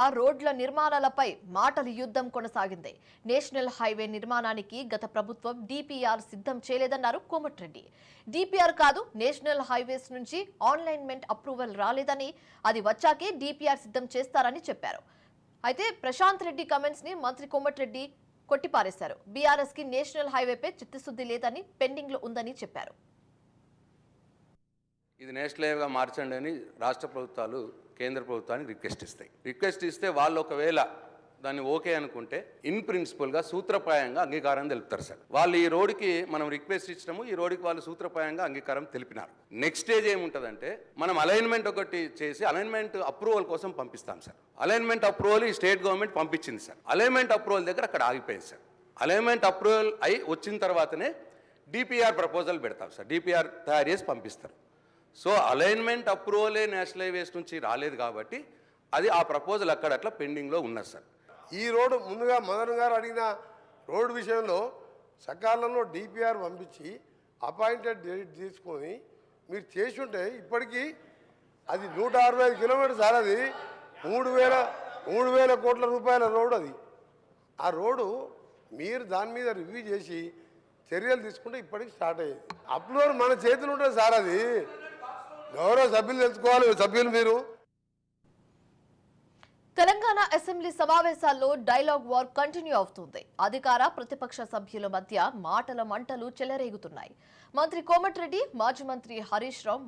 ఆ రోడ్ల నిర్మాణాలపై మాటల యుద్ధం కొనసాగింది. నేషనల్ హైవే నిర్మాణానికి గత ప్రభుత్వం డిపిఆర్ సిద్ధం చేయలేదన్నారు కోమటిరెడ్డి. డిపిఆర్ కాదు, నేషనల్ హైవేస్ నుంచి ఆన్లైన్మెంట్ అప్రూవల్ రాలేదని, అది వచ్చాకే డిపిఆర్ సిద్ధం చేస్తారని చెప్పారు. అయితే ప్రశాంత్ రెడ్డి కమెంట్స్ ని మంత్రి కోమటిరెడ్డి కొట్టిపారేశారు. బీఆర్ఎస్ కి నేషనల్ హైవేపై చిత్తశుద్ధి లేదని, పెండింగ్ లో ఉందని చెప్పారు. ఇది నేషనల్ హైవేగా మార్చండి అని రాష్ట్ర ప్రభుత్వాలు కేంద్ర ప్రభుత్వానికి రిక్వెస్ట్ ఇస్తే వాళ్ళు ఒకవేళ దాన్ని ఓకే అనుకుంటే ఇన్ ప్రిన్సిపల్గా సూత్రప్రాయంగా అంగీకారం తెలుపుతారు సార్. వాళ్ళు ఈ రోడ్డుకి మనం రిక్వెస్ట్ ఇచ్చినాము, ఈ రోడ్డుకి వాళ్ళు సూత్రప్రాయంగా అంగీకారం తెలిపినారు. నెక్స్ట్ స్టేజ్ ఏముంటుందంటే మనం అలైన్మెంట్ ఒకటి చేసి అలైన్మెంట్ అప్రూవల్ కోసం పంపిస్తాం సార్. అలైన్మెంట్ అప్రూవల్ ఈ స్టేట్ గవర్నమెంట్ పంపించింది సార్. అలైన్మెంట్ అప్రూవల్ దగ్గర అక్కడ ఆగిపోయింది సార్. అలైన్మెంట్ అప్రూవల్ అయి వచ్చిన తర్వాతనే డిపిఆర్ ప్రపోజల్ పెడతాం సార్. డిపిఆర్ తయారు చేసి పంపిస్తారు. సో అలైన్మెంట్ అప్రూవలే నేషనల్ హైవేస్ నుంచి రాలేదు కాబట్టి అది ఆ ప్రపోజల్ అక్కడ అట్లా పెండింగ్లో ఉన్నది సార్. ఈ రోడ్డు ముందుగా మదన్ గారు అడిగిన రోడ్డు విషయంలో సకాలంలో డిపిఆర్ పంపించి అపాయింటెడ్ డేట్ తీసుకొని మీరు చేసి ఉంటే ఇప్పటికీ అది 165 కిలోమీటర్స్ సార్. అది 3,000 కోట్ల రూపాయల రోడ్డు. అది ఆ రోడ్డు మీరు దాని మీద రివ్యూ చేసి చర్యలు తీసుకుంటే ఇప్పటికి స్టార్ట్ అయ్యేది. అప్లోడ్ మన చేతులు ఉంటుంది సార్. అది గౌరవ సభ్యులు తెలుసుకోవాలి. సభ్యులు మీరు తెలంగాణ అసెంబ్లీ సమావేశాల్లో డైలాగ్ వార్ కంటిన్యూ అవుతుంది. అధికార ప్రతిపక్ష సభ్యుల మధ్య మాటల మంటలు చెలరేగుతున్నాయి. మంత్రి కోమటిరెడ్డి, మాజీ మంత్రి హరీష్ రావు